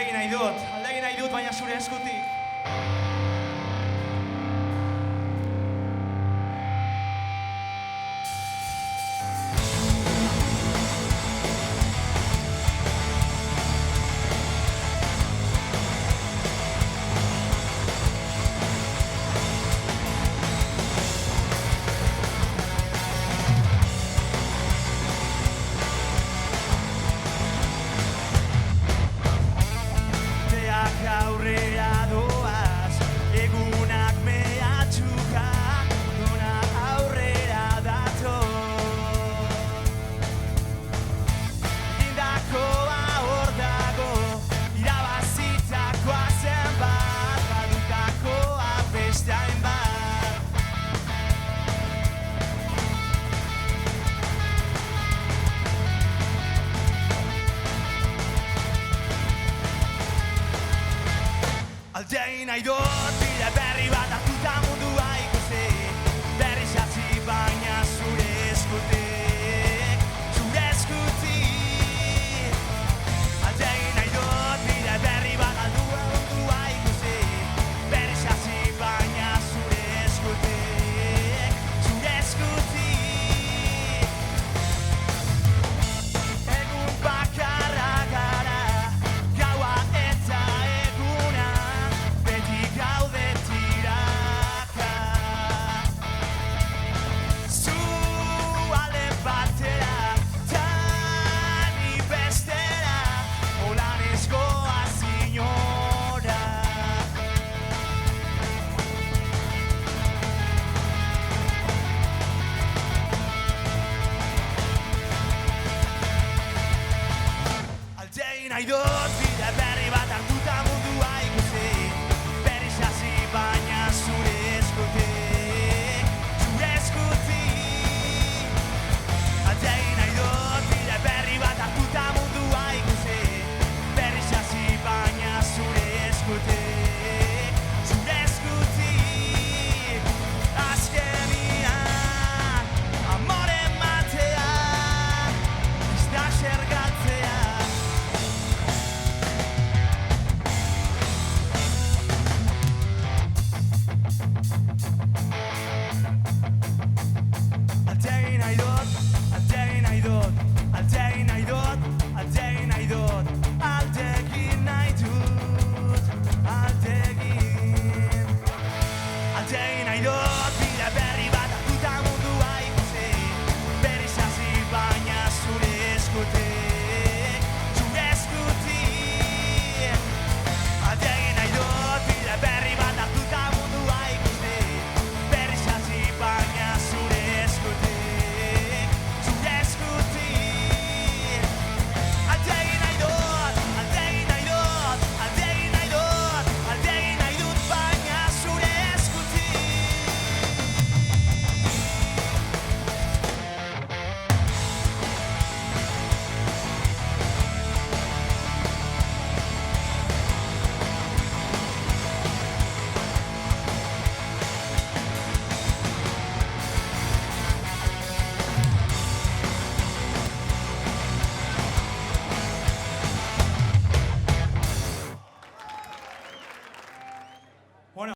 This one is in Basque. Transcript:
Aldegin nahi dut, baina zure eskutik. Aurrera doaz, egunak mehatxuka, dona aurrera dator. Gindakoa hor dago, irabazitakoa zenbat, galutakoa beste hainbat. Aldein nahi dut, bide berri bat hartuta mundua ikusi, berriz hasi baina zure eskutik, zure eskutik. Aldein nahi dut, bide berri bat hartuta mundua ikusi, berriz hasi baina zure eskutik, zure eskutik. Egun bakarra gara, gaua eta eguna, beti gaude tiraka. Zu alde batera, ta ni bestera, holan ez goaz inora. Aldein nahi dut